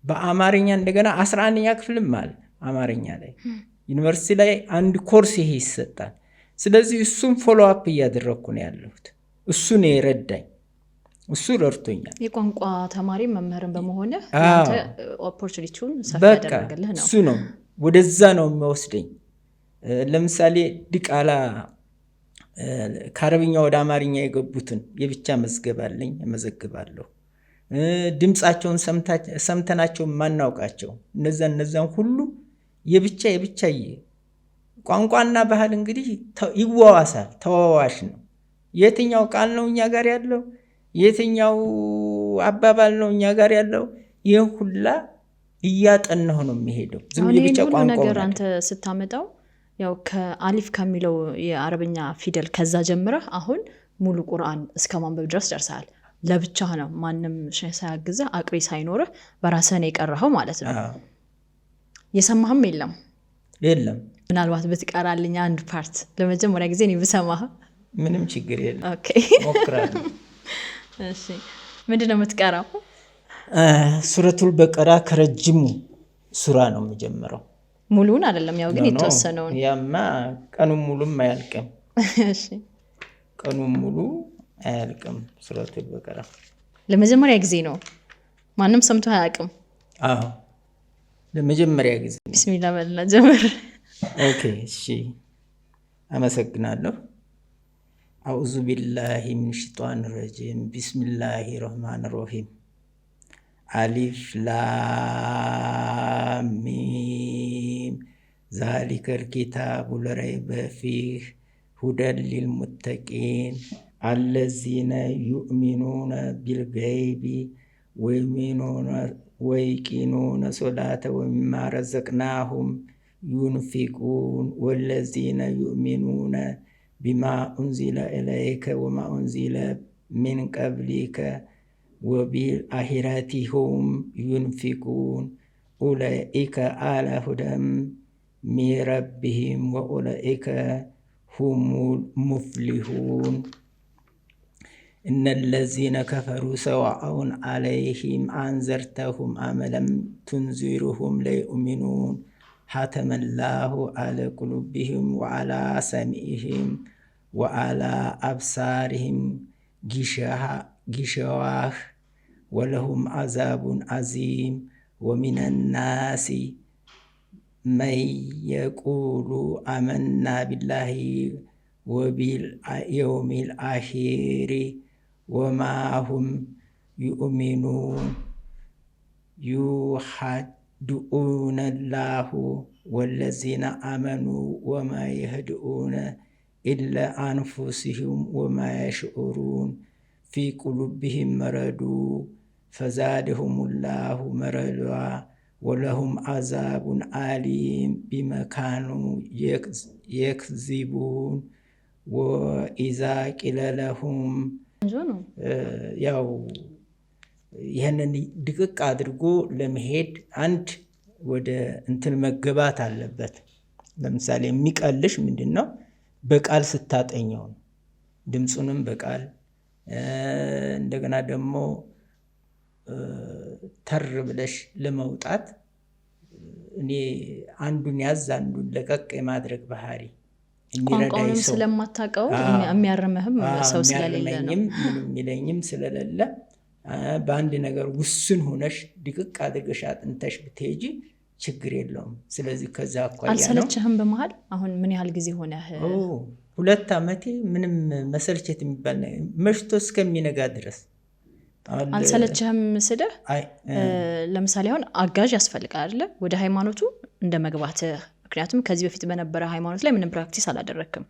በአማርኛ እንደገና 11ኛ ክፍልም አለ አማርኛ ላይ ዩኒቨርሲቲ ላይ አንድ ኮርስ ይሄ ይሰጣል። ስለዚህ እሱን ፎሎ አፕ እያደረግኩ ነው ያለሁት። እሱ ነው የረዳኝ፣ እሱ ረድቶኛል። የቋንቋ ተማሪ መምህርን በመሆነ አንተ ኦፖርቹኒቲውን ሰፋ ያደረገልህ ነው። እሱ ነው ወደዛ ነው የሚወስደኝ። ለምሳሌ ዲቃላ ከአረብኛ ወደ አማርኛ የገቡትን የብቻ መዝገብ አለኝ፣ እመዘግባለሁ። ድምፃቸውን ሰምተናቸው ማናውቃቸው እነዛን ሁሉ የብቻ ቋንቋና ባህል እንግዲህ ይዋዋሳል፣ ተዋዋሽ ነው። የትኛው ቃል ነው እኛ ጋር ያለው፣ የትኛው አባባል ነው እኛ ጋር ያለው፣ ይህ ሁላ እያጠናሁ ነው የሚሄደው። ዝም ብቻ ቋንቋው ነገር አንተ ስታመጣው ያው ከአሊፍ ከሚለው የአረብኛ ፊደል ከዛ ጀምረህ አሁን ሙሉ ቁርአን እስከ ማንበብ ድረስ ደርሰሃል። ለብቻህ ነው ማንም ሳያግዝህ አቅሪ ሳይኖርህ በራስህ ነው የቀረኸው ማለት ነው። የሰማህም የለም? ምናልባት ብትቀራልኝ አንድ ፓርት ለመጀመሪያ ጊዜ ነው ብሰማህ። ምንም ችግር የለም። ኦኬ ሞክራለሁ። እሺ ምንድነው የምትቀራው? ሱረቱል በቀራ ከረጅሙ ሱራ ነው የምጀምረው። ሙሉውን አይደለም ያው ግን የተወሰነውን። ያማ ቀኑን ሙሉም አያልቅም። እሺ ቀኑን ሙሉ አያልቅም ሱረቱል በቀራ። ለመጀመሪያ ጊዜ ነው? ማንም ሰምቶ አያውቅም? አዎ ለመጀመሪያ ጊዜ። ቢስሚላ በልና ጀምር። ኦኬ እሺ፣ አመሰግናለሁ። አዑዙ ቢላሂ ሚን ሸይጧን ረጂም ቢስሚላሂ ረህማን ረሂም አሊፍ ላም ሚም ዛሊከል ኪታቡ ለረይበ ፊህ ሁደን ሊልሙተቂን አለዚነ ዩእሚኑነ ቢልገይቢ ወይቂኑነ ሶላተ ወሚማ ረዘቅናሁም ዩንፊቁን ወለዚነ ዩእሚኑነ ቢማ ኡንዚለ ኢለይከ ወማ ኡንዚለ ሚን ቀብሊከ ወቢልአኺረቲ ሁም ዩንፊቁን ኡላኢከ አላ ሁደን ሚን ረቢሂም ወኡላኢከ ሁሙል ሙፍሊሁን እነለዚነ ከፈሩ ሰዋኡን ዐለይሂም አንዘርተሁም አም ለም ቱንዚርሁም ለዩእሚኑን ሐተመላሁ ዐላ ቁሉቢሂም ወዐላ ሰሚዕሂም ወዐላ አብሳሪሂም ጊሸዋህ ወለሁም ዐዛቡን ዐዚም ወሚነናሲ መን የቁሉ አመና ቢላሂ ወቢልየውሚል አኺሪ ወማ ሁም ዩእሚኑን ዩሐድኡነ ላሁ ወለዚነ አመኑ ወማ የህድኡነ ኢላ አንፉሲሂም ወማ የሽዑሩን ፊ ቁሉቢሂም መረዱ ፈዛደሁም ላሁ መረዷ ወለሁም ዐዛቡን አሊም ቢማ ካኑ የክዚቡን ወኢዛ ቂለ ለሁም ያው ይህንን ድቅቅ አድርጎ ለመሄድ አንድ ወደ እንትን መገባት አለበት። ለምሳሌ የሚቀልሽ ምንድን ነው? በቃል ስታጠኘው ነው። ድምፁንም በቃል እንደገና ደግሞ ተር ብለሽ ለመውጣት እኔ አንዱን ያዝ አንዱን ለቀቅ የማድረግ ባህሪ ቋንቋውንም ስለማታውቀው የሚያርምህም ሰው ስለሌለ ነው። ምንም የሚለኝም ስለሌለ በአንድ ነገር ውስን ሆነሽ ድቅቅ አድርገሽ አጥንተሽ ብትሄጂ ችግር የለውም። ስለዚህ ከዛ አኳያ ነው። አልሰለችህም? በመሀል አሁን ምን ያህል ጊዜ ሆነህ? 2 ዓመቴ። ምንም መሰልቸት የሚባል መሽቶ እስከሚነጋ ድረስ አልሰለችህም ስልህ ለምሳሌ አሁን አጋዥ ያስፈልጋል አይደለ? ወደ ሃይማኖቱ እንደ መግባትህ። ምክንያቱም ከዚህ በፊት በነበረ ሃይማኖት ላይ ምንም ፕራክቲስ አላደረክም።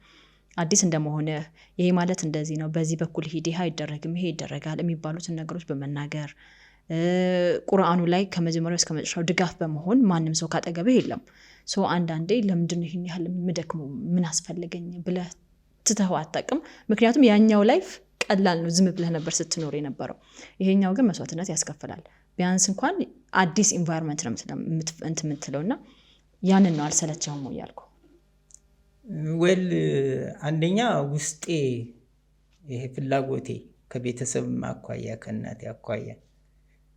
አዲስ እንደመሆንህ ይሄ ማለት እንደዚህ ነው፣ በዚህ በኩል ሂድ፣ ይሄ አይደረግም፣ ይሄ ይደረጋል የሚባሉትን ነገሮች በመናገር ቁርአኑ ላይ ከመጀመሪያው እስከ መጨረሻው ድጋፍ በመሆን ማንም ሰው ካጠገብህ የለም። አንዳንዴ ለምንድን ነው ይህን ያህል የምደክመው ምን አስፈለገኝ ብለህ ትተኸው አታውቅም። ምክንያቱም ያኛው ላይፍ ቀላል ነው፣ ዝም ብለህ ነበር ስትኖር የነበረው። ይሄኛው ግን መስዋዕትነት ያስከፍላል። ቢያንስ እንኳን አዲስ ኢንቫይሮንመንት ነው እንትን የምትለው እና ያንን ነው አልሰለቸውም እያልኩ። አንደኛ ውስጤ ይሄ ፍላጎቴ ከቤተሰብም አኳያ ከእናቴ አኳያ፣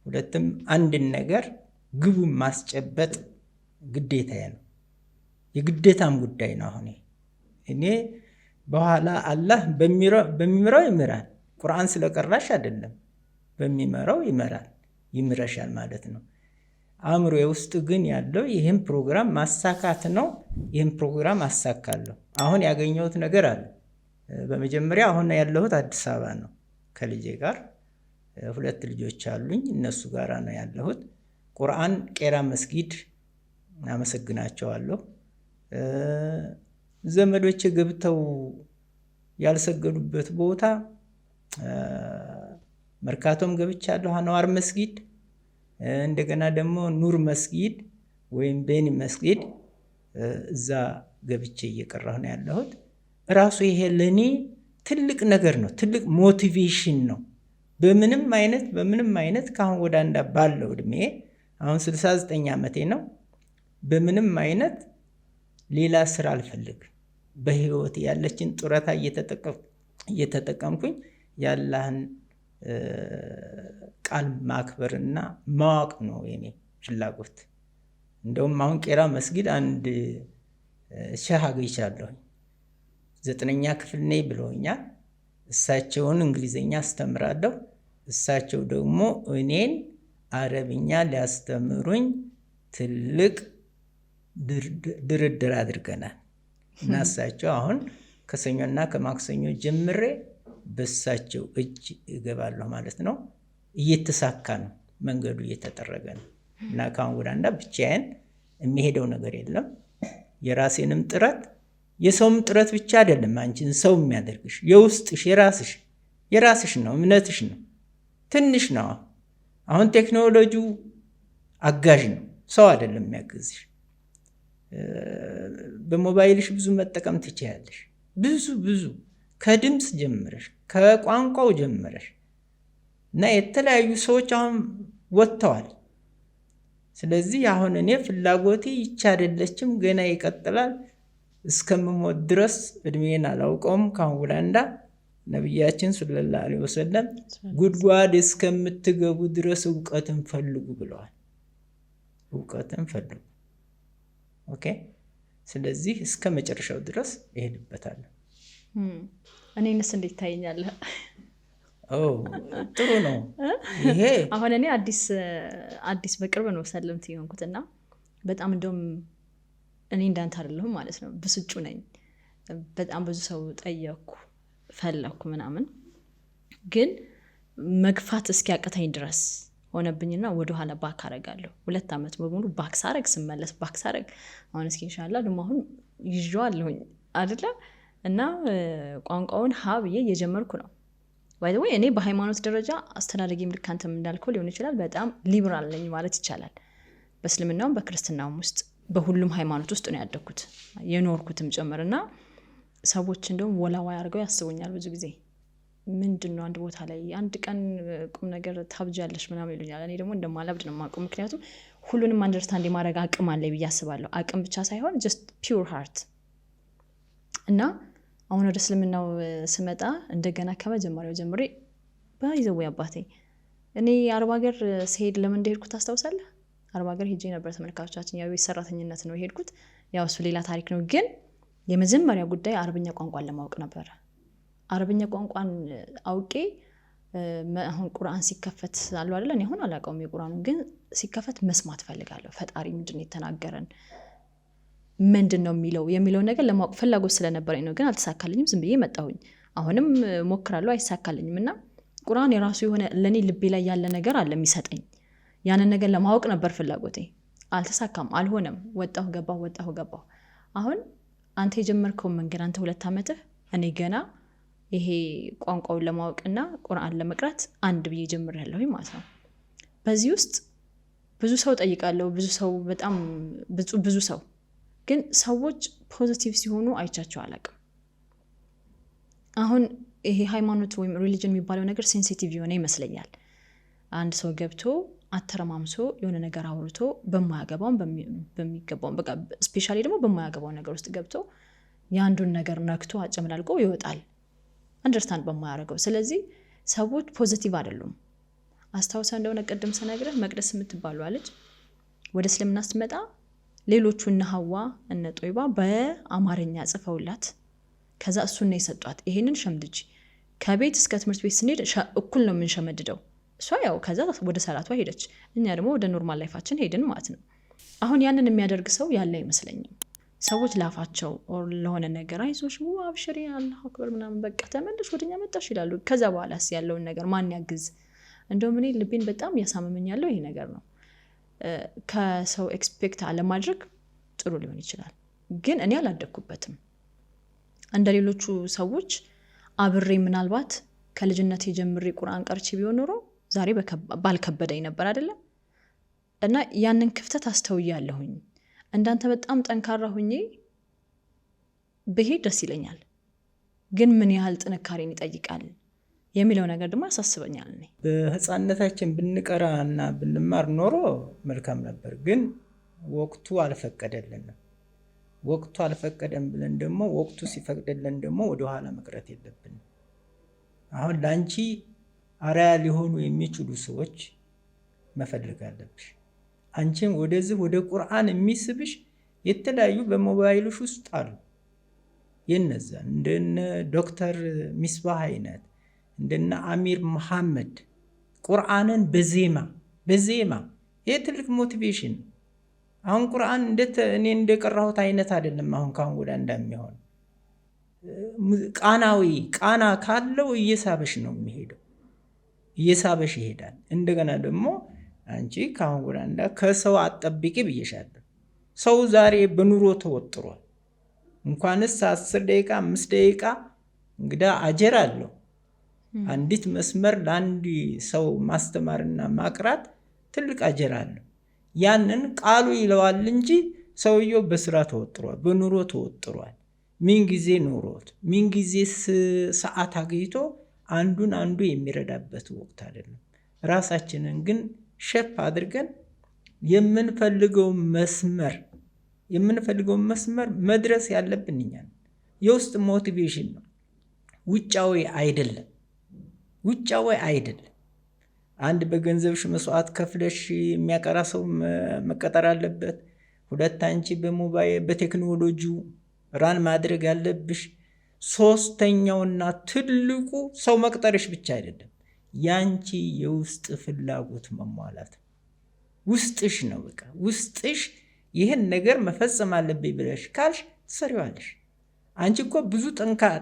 ሁለትም አንድን ነገር ግቡን ማስጨበጥ ግዴታዬ ነው፣ የግዴታም ጉዳይ ነው። አሁን እኔ በኋላ አላህ በሚመራው ይምራል። ቁርአን ስለቀራሽ አይደለም፣ በሚመራው ይመራል፣ ይምረሻል ማለት ነው። አእምሮ ውስጥ ግን ያለው ይህን ፕሮግራም ማሳካት ነው። ይህን ፕሮግራም አሳካለሁ። አሁን ያገኘሁት ነገር አለ። በመጀመሪያ አሁን ያለሁት አዲስ አበባ ነው። ከልጄ ጋር 2 ልጆች አሉኝ። እነሱ ጋር ነው ያለሁት። ቁርአን ቄራ መስጊድ አመሰግናቸዋለሁ። ዘመዶች ገብተው ያልሰገዱበት ቦታ መርካቶም ገብቻለሁ፣ አንዋር መስጊድ፣ እንደገና ደግሞ ኑር መስጊድ ወይም ቤኒ መስጊድ፣ እዛ ገብቼ እየቀራሁ ነው ያለሁት። ራሱ ይሄ ለኔ ትልቅ ነገር ነው፣ ትልቅ ሞቲቬሽን ነው። በምንም አይነት ካሁን ወደ አንዳ ባለው እድሜ አሁን 69 ዓመቴ ነው። በምንም አይነት ሌላ ስራ አልፈልግም። በህይወት ያለችን ጡረታ እየተጠቀምኩኝ ያላህን ቃል ማክበርና ማወቅ ነው የኔ ፍላጎት። እንደውም አሁን ቄራ መስጊድ አንድ ሸህ አግኝቻለሁ። 9ኛ ክፍል ነኝ ብለውኛል። እሳቸውን እንግሊዘኛ አስተምራለሁ። እሳቸው ደግሞ እኔን አረብኛ ሊያስተምሩኝ ትልቅ ድርድር አድርገናል እና እሳቸው አሁን ከሰኞና ከማክሰኞ ጀምሬ በሳቸው እጅ እገባለሁ ማለት ነው። እየተሳካ ነው፣ መንገዱ እየተጠረገ ነው እና ካሁን ወዳንዳ ብቻዬን የሚሄደው ነገር የለም። የራሴንም ጥረት የሰውም ጥረት ብቻ አይደለም አንቺን ሰው የሚያደርግሽ የውስጥሽ የራስሽ ነው፣ እምነትሽ ነው። ትንሽ ነው። አሁን ቴክኖሎጂው አጋዥ ነው፣ ሰው አይደለም የሚያግዝሽ። በሞባይልሽ ብዙ መጠቀም ትችያለሽ። ብዙ ከድምፅ ጀምረሽ ከቋንቋው ጀምረሽ እና የተለያዩ ሰዎች አሁን ወጥተዋል። ስለዚህ አሁን እኔ ፍላጎቴ ይቻ አይደለችም፣ ገና ይቀጥላል። እስከምሞት ድረስ እድሜን አላውቀውም። ካሁን ወዳንዳ ነቢያችን ሰለላሁ ዐለይሂ ወሰለም ጉድጓድ እስከምትገቡ ድረስ እውቀትን ፈልጉ ብለዋል። እውቀትን ፈልጉ። ኦኬ። ስለዚህ እስከ መጨረሻው ድረስ እሄድበታለሁ። እኔንስ እንዴት ታየኛለህ? ጥሩ ነው። ይሄ አሁን እኔ አዲስ በቅርብ ነው ሰለምት የሆንኩትና በጣም እንደውም እኔ እንዳንተ አይደለሁም ማለት ነው፣ ብስጩ ነኝ። በጣም ብዙ ሰው ጠየቅኩ፣ ፈለኩ ምናምን፣ ግን መግፋት እስኪያቅተኝ ድረስ ሆነብኝና ወደኋላ ባክ አረጋለሁ። 2 ዓመት በሙሉ ባክ ሳረግ ስመለስ ባክ ሳረግ አሁን እስኪ ኢንሻአላህ ደግሞ አሁን ይዤዋለሁኝ አይደለ? እና ቋንቋውን ብዬ እየጀመርኩ ነው። ባይ ዘ ወይ እኔ በሃይማኖት ደረጃ አስተዳደጌም ልክ አንተም እንዳልከው ሊሆን ይችላል፣ በጣም ሊበራል ነኝ ማለት ይቻላል። በእስልምናውም በክርስትናውም ውስጥ በሁሉም ሃይማኖት ውስጥ ነው ያደግኩት የኖርኩትም ጭምርና ሰዎች እንደውም ወላዋይ አድርገው ያስቡኛል ብዙ ጊዜ። ምንድነው አንድ ቦታ ላይ አንድ ቀን ቁም ነገር ታብጃለሽ ምናምን ይሉኛል። እኔ ደግሞ እንደማላብድ ነው የማውቀው፣ ምክንያቱም ሁሉንም አንደርስታንድ የማድረግ አቅም አለ ብዬ አስባለሁ። አቅም ብቻ ሳይሆን ጀስት ፒውር ሃርት። እና አሁን ወደ እስልምናው ስመጣ እንደገና ከመጀመሪያው ጀምሬ ባይዘው አባቴ እኔ አረብ ሀገር ስሄድ ለምን እንደሄድኩ ታስታውሳለህ? አረብ ሀገር ሄጄ ነበር ተመልካቾቻችን፣ ያው ቤት ሰራተኝነት ነው የሄድኩት። ያው እሱ ሌላ ታሪክ ነው። ግን የመጀመሪያ ጉዳይ አረብኛ ቋንቋን ለማወቅ ነበር። አረብኛ ቋንቋን አውቄ አሁን ቁርአን ሲከፈት አለው አይደል? እኔ አሁን አላውቀውም የቁርአኑ፣ ግን ሲከፈት መስማት ፈልጋለሁ። ፈጣሪ ምንድነው የተናገረን፣ ምንድነው የሚለው ነገር ለማወቅ ፍላጎት ስለነበረኝ ነው። ግን አልተሳካልኝም፣ ዝም ብዬ መጣሁኝ። አሁንም ሞክራለሁ፣ አይሳካልኝም። እና ቁርአን የራሱ የሆነ ለኔ ልቤ ላይ ያለ ነገር አለ የሚሰጠኝ፣ ያንን ነገር ለማወቅ ነበር ፍላጎቴ። አልተሳካም፣ አልሆነም። ወጣሁ ገባሁ። አሁን አንተ የጀመርከው መንገድ አንተ 2 ዓመትህ፣ እኔ ገና ይሄ ቋንቋውን ለማወቅና ቁርአን ለመቅራት አንድ ብዬ ጀምሬያለሁ ማለት ነው። በዚህ ውስጥ ብዙ ሰው ጠይቃለሁ፣ በጣም ብዙ ሰው፣ ግን ሰዎች ፖዚቲቭ ሲሆኑ አይቻቸው አላውቅም። አሁን ይሄ ሃይማኖት ወይም ሪሊጅን የሚባለው ነገር ሴንሲቲቭ የሆነ ይመስለኛል። አንድ ሰው ገብቶ አተረማምሶ የሆነ ነገር አውርቶ በማያገባው በሚገባው በቃ ስፔሻሊ ደግሞ በማያገባው ነገር ውስጥ ገብቶ የአንዱን ነገር ነክቶ አጨምላልቆ ይወጣል አንደርስታንድ በማያደርገው። ስለዚህ ሰዎች ፖዚቲቭ አይደሉም። አስታውሳ እንደሆነ ቅድም ስነግርህ መቅደስ የምትባለው አለች ወደ እስልምና ስትመጣ ሌሎቹ እነ ሐዋ እነ ጦይባ በአማርኛ ጽፈውላት ከዛ እሱን ነው የሰጧት። ይሄንን ሸምድጂ ከቤት እስከ ትምህርት ቤት ስንሄድ እኩል ነው የምንሸመድደው። እሷ ያው ከዛ ወደ ሰላቷ ሄደች፣ እኛ ደግሞ ወደ ኖርማል ላይፋችን ሄድን ማለት ነው። አሁን ያንን የሚያደርግ ሰው ያለ አይመስለኝም። ሰዎች ላፋቸው ለሆነ ነገር አይዞሽ አብሽሪ አላሁ አክበር ምናምን በቃ ተመለሽ ወደኛ መጣሽ ይላሉ። ከዛ በኋላስ ያለውን ነገር ማን ያግዝ? እንደውም እኔ ልቤን በጣም ያሳመመኛል ይሄ ነገር ነው። ከሰው ኤክስፔክት አለማድረግ ጥሩ ሊሆን ይችላል፣ ግን እኔ አላደግኩበትም። እንደ ሌሎቹ ሰዎች አብሬ ምናልባት ከልጅነት የጀምሬ ቁርአን ቀርቼ ቢሆን ኖሮ ዛሬ ባልከበደኝ ነበር አይደለም። እና ያንን ክፍተት አስተውያለሁኝ። እንዳንተ በጣም ጠንካራ ሁኜ ብሄድ ደስ ይለኛል፣ ግን ምን ያህል ጥንካሬን ይጠይቃል የሚለው ነገር ደግሞ ያሳስበኛል። እኔ በህፃንነታችን ብንቀራ እና ብንማር ኖሮ መልካም ነበር፣ ግን ወቅቱ አልፈቀደልንም። ወቅቱ አልፈቀደም ብለን ደግሞ ወቅቱ ሲፈቅድልን ደግሞ ወደኋላ መቅረት የለብንም። አሁን ለአንቺ አርአያ ሊሆኑ የሚችሉ ሰዎች መፈለግ አለብሽ። አንቺም ወደዚህ ወደ ቁርአን የሚስብሽ የተለያዩ በሞባይሎች ውስጥ አሉ። የነዛን እንደነ ዶክተር ሚስባህ አይነት እንደነ አሚር መሐመድ ቁርአንን በዜማ በዜማ ይሄ ትልቅ ሞቲቬሽን። አሁን ቁርአን እኔ እንደቀራሁት አይነት አይደለም። አሁን ካሁን ወደ እንደሚሆን ቃና ካለው እየሳበሽ ነው የሚሄደው፣ እየሳበሽ ይሄዳል። እንደገና ደግሞ አንቺ ካሁን ወደ እንዳ ከሰው አጠብቂ ብዬሻለሁ። ሰው ዛሬ በኑሮ ተወጥሯል። እንኳንስ 10 ደቂቃ 5 ደቂቃ እንግዳ አጀር አለው። አንዲት መስመር ለአንድ ሰው ማስተማርና ማቅራት ትልቅ አጀር አለው። ያንን ቃሉ ይለዋል እንጂ ሰውየው በስራ ተወጥሯል፣ በኑሮ ተወጥሯል። ምን ጊዜ ኑሮት ምን ጊዜ ሰዓት አግኝቶ አንዱ የሚረዳበት ወቅት አይደለም። ራሳችንን ግን ሸፕ አድርገን የምንፈልገው መስመር መድረስ ያለብን እኛ ነን። የውስጥ ሞቲቬሽን ነው፣ ውጫዊ አይደለም። አንድ በገንዘብሽ መስዋዕት ከፍለሽ የሚያቀራ ሰው መቀጠር አለበት። ሁለት አንቺ በሞባይል በቴክኖሎጂው ራን ማድረግ ያለብሽ። ሶስተኛውና ትልቁ ሰው መቅጠርሽ ብቻ አይደለም፣ ያንቺ የውስጥ ፍላጎት መሟላት ውስጥሽ ነው። በቃ ውስጥሽ ይህን ነገር መፈጸም አለብኝ ብለሽ ካልሽ ትሰሪዋለሽ። አንቺ እኮ ብዙ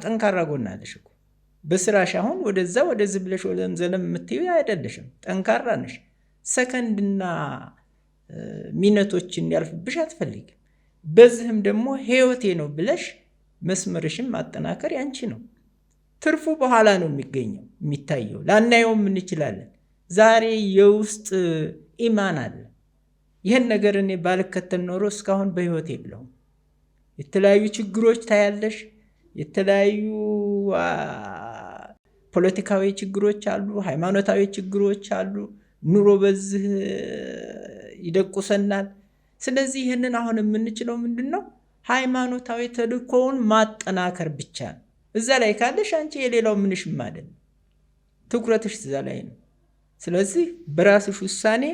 ጠንካራ ጎናለሽ እኮ በስራሽ። አሁን ወደዚህ ብለሽ ወለም ዘለም የምትይው አይደለሽም፣ ጠንካራ ነሽ። ሰከንድና ሚነቶች እንዲያልፍብሽ አትፈልጊም። በዚህም ደግሞ ህይወቴ ነው ብለሽ መስመርሽን ማጠናከር ያንቺ ነው። ትርፉ በኋላ ነው የሚታየው፣ ላናየውም እንችላለን። ዛሬ የውስጥ ኢማን አለ። ይህን ነገር እኔ ባልከተል ኖሮ እስካሁን በህይወት የለውም። የተለያዩ ችግሮች ታያለሽ፣ የተለያዩ ፖለቲካዊ ችግሮች አሉ፣ ሃይማኖታዊ ችግሮች አሉ። ኑሮ በዚህ ይደቁሰናል። ስለዚህ ይህንን አሁን የምንችለው ምንድነው? ሃይማኖታዊ ተልእኮውን ማጠናከር ብቻ ነው። እዛ ላይ ካለሽ አንቺ የሌላው ምንሽም አይደለም፣ ትኩረትሽ እዛ ላይ ነው። ስለዚህ በራስሽ ውሳኔ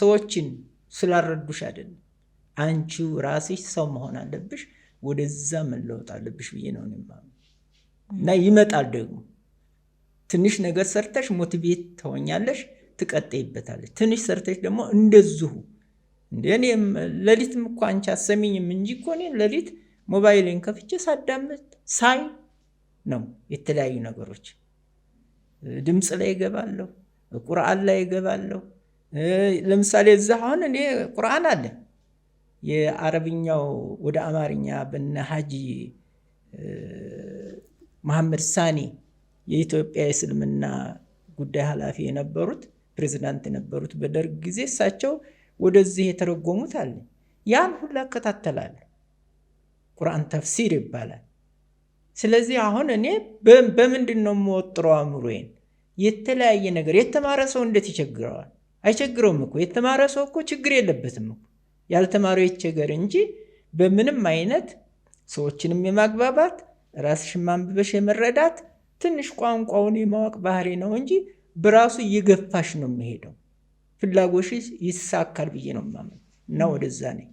ሰዎችን ስላረዱሽ አይደለም፣ አንቺው ራስሽ ሰው መሆን አለብሽ፣ ወደዛ መለወጥ አለብሽ ብዬ ነው የማምነው። እና ይመጣል ደግሞ ትንሽ ነገር ሰርተሽ ሞቲቬት ትሆኛለሽ፣ ትቀጥይበታለሽ። ትንሽ ሰርተሽ ደግሞ እንደዚሁ እኔም ሌሊትም እኮ አንቺ አሰሚኝም እንጂ እኮ እኔ ሌሊት ሞባይልን ከፍቼ ሳዳምጥ ሳይ ነው የተለያዩ ነገሮች። ድምፅ ላይ ይገባለሁ፣ ቁርአን ላይ ይገባለሁ። ለምሳሌ እዛ አሁን እኔ ቁርአን አለ የአረብኛው ወደ አማርኛ በነ ሀጂ መሐመድ ሳኒ የኢትዮጵያ የእስልምና ጉዳይ ኃላፊ የነበሩት ፕሬዝዳንት የነበሩት በደርግ ጊዜ እሳቸው ወደዚህ የተረጎሙት አለ። ያን ሁሉ እከታተላለሁ። ቁርአን ተፍሲር ይባላል። ስለዚህ አሁን እኔ በምንድን ነው የምወጥረው አእምሮዬን? የተለያየ ነገር የተማረ ሰው እንዴት ይቸግረዋል? አይቸግረውም እኮ። የተማረ ሰው እኮ ችግር የለበትም እኮ። ያልተማረው ይቸገር እንጂ በምንም አይነት ሰዎችንም የማግባባት ራስሽን ማንበበሽ የመረዳት ትንሽ ቋንቋውን የማወቅ ባህሪ ነው እንጂ በራሱ እየገፋሽ ነው የሚሄደው። ፍላጎትሽ ይሳካል ብዬ ነው የማምነው እና ወደዛ ነኝ።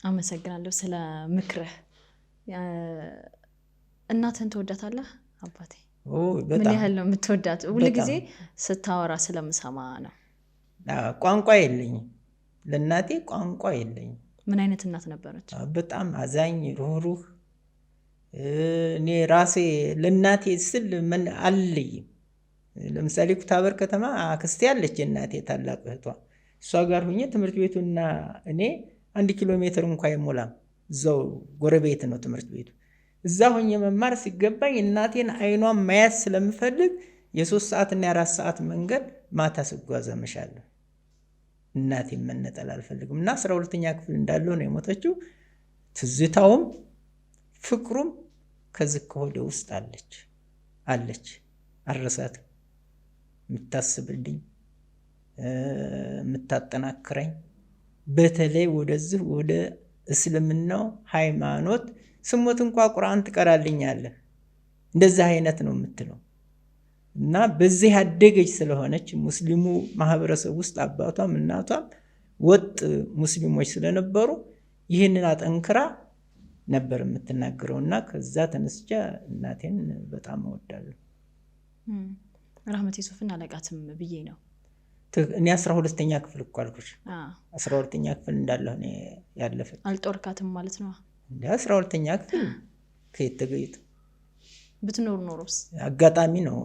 አመሰግናለሁ ስለ ምክርህ። እናትህን ትወዳታለህ? አባቴ ምን ያህል ነው የምትወዳት? ሁልጊዜ ስታወራ ስለምሰማ ነው። ቋንቋ የለኝም ለእናቴ፣ ቋንቋ የለኝም። ምን አይነት እናት ነበረች? በጣም አዛኝ፣ ሩህሩህ። እኔ ራሴ ለእናቴ ስል ምን አልለይም። ለምሳሌ ኩታበር ከተማ አክስቴ አለች፣ የእናቴ ታላቅ እህቷ። እሷ ጋር ሁኜ ትምህርት ቤቱና እኔ 1 ኪሎ ሜትር እንኳን አይሞላም፣ እዛው ጎረቤት ነው ትምህርት ቤቱ። እዛ ሁኜ መማር ሲገባኝ እናቴን አይኗን ማየት ስለምፈልግ የ3 ሰዓትና የ4 ሰዓት መንገድ ማታ ስጓዝ አመሻለሁ። እናቴን መነጠል አልፈልግም እና 12ኛ ክፍል እንዳለው ነው የሞተችው። ትዝታውም ፍቅሩም ከዚህ ከሆዴ ውስጥ አለች። አልረሳትም። የምታስብልኝ፣ የምታጠናክረኝ፣ በተለይ ወደዚህ ወደ እስልምናው ሃይማኖት ስሞት እንኳ ቁርአን ትቀራልኛለህ እንደዚህ አይነት ነው የምትለው እና በዚህ ያደገች ስለሆነች ሙስሊሙ ማህበረሰብ ውስጥ አባቷም እናቷም ወጥ ሙስሊሞች ስለነበሩ ይህንን አጠንክራ ነበር የምትናገረው እና ከዛ ተነስቼ እናቴን በጣም እወዳለሁ። ረህመት ዩሱፍን አለቃትም ብዬ ነው እኔ 12ኛ ክፍል እኮ አልኩሽ። 12ኛ ክፍል እንዳለሁ እኔ ያለፈች አልጦርካትም ማለት ነው። እንደ 12ኛ ክፍል ከየት ተገይቶ ብትኖር ኖሮስ? አጋጣሚ ነው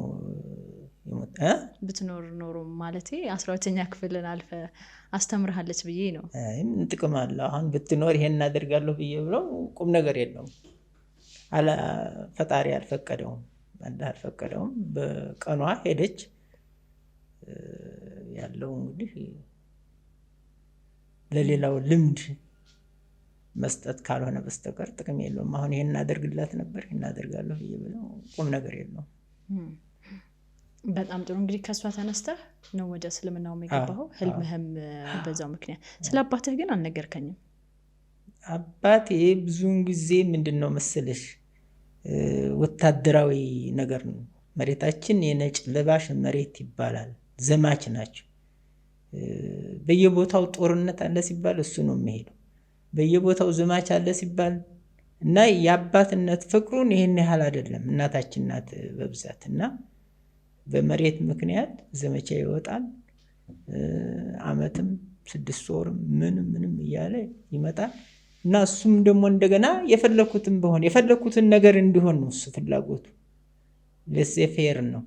ብትኖር ኖሮ ማለቴ 12ኛ ክፍልን አልፈ አስተምርሃለች ብዬ ነው። ምን ጥቅም አለ አሁን ብትኖር ይሄን እናደርጋለሁ ብዬ ብለው ቁም ነገር የለውም። ፈጣሪ አልፈቀደውም፣ አላህ አልፈቀደውም። በቀኗ ሄደች። ያለው እንግዲህ ለሌላው ልምድ መስጠት ካልሆነ በስተቀር ጥቅም የለውም። አሁን ይሄን እናደርግላት ነበር ይሄን እናደርጋለሁ ብዬ ብለው ቁም ነገር የለውም። በጣም ጥሩ። እንግዲህ ከሷ ተነስተህ ነው ወደ እስልምናው የገባኸው። ህልምህም በዛው ምክንያት። ስለ አባትህ ግን አልነገርከኝም። አባቴ ብዙውን ጊዜ ምንድነው መሰለሽ ወታደራዊ ነገር ነው። መሬታችን የነጭ ለባሽ መሬት ይባላል። ዘማች ናቸው። በየቦታው ጦርነት አለ ሲባል እሱ ነው የሚሄደው። በየቦታው ዘማች አለ ሲባል እና የአባትነት ፍቅሩን ይሄን ያህል አይደለም። እናታችን ናት በብዛት እና በመሬት ምክንያት ዘመቻ ይወጣል። አመትም 6 ወርም ምንም እያለ ይመጣል እና እሱም ደግሞ እንደገና የፈለኩትን ነገር እንዲሆን ነው እሱ ፍላጎቱ። ለሴፌር ነው።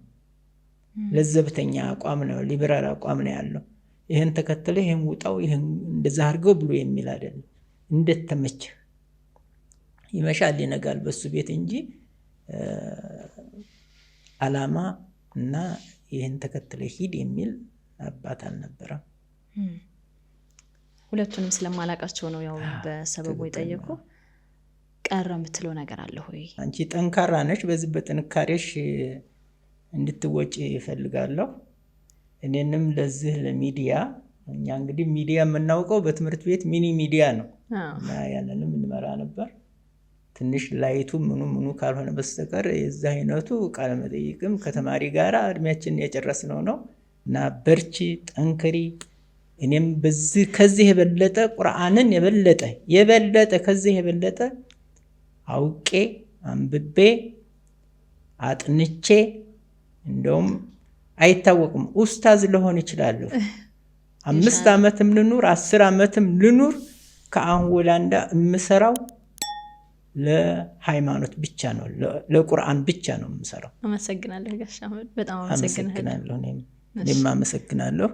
ለዘብተኛ አቋም ነው፣ ሊበራል አቋም ነው ያለው። ይሄን ተከተለ ይሄን ውጣው ይሄን እንደዛ አድርገው ብሎ የሚል አይደለም። እንደተመቸ ይመሻል ይነጋል በሱ ቤት እንጂ አላማ እና ይሄን ተከተለ ሂድ የሚል አባት አልነበረም። ሁለቱንም ስለማላቃቸው ነው ያው በሰበቡ የጠየቁ። ቀረ የምትለው ነገር አለ ሆይ? አንቺ ጠንካራ ነሽ፣ በዚህ በጥንካሬሽ እንድትወጪ ይፈልጋለሁ። እኔንም ለዚህ ለሚዲያ እኛ እንግዲህ ሚዲያ የምናውቀው በትምህርት ቤት ሚኒ ሚዲያ ነው እና ያንንም እንመራ ነበር። ትንሽ ላይቱ ምኑ ካልሆነ በስተቀር የዛ አይነቱ ቃለ መጠይቅም ከተማሪ ጋር እድሜያችንን የጨረስነው ነው እና በርቺ፣ ጠንክሪ። እኔም በዚህ ከዚህ የበለጠ ቁርአንን የበለጠ ከዚህ የበለጠ አውቄ አንብቤ አጥንቼ እንደውም አይታወቅም ኡስታዝ ልሆን ይችላል። 5 ዓመትም ልኑር 10 ዓመትም ልኑር ከአሁን ወላንዳ የምሰራው ለሃይማኖት ብቻ ነው፣ ለቁርአን ብቻ ነው የምሰራው። አመሰግናለሁ ጋሽ አህመድ፣ በጣም አመሰግናለሁ። እኔም አመሰግናለሁ።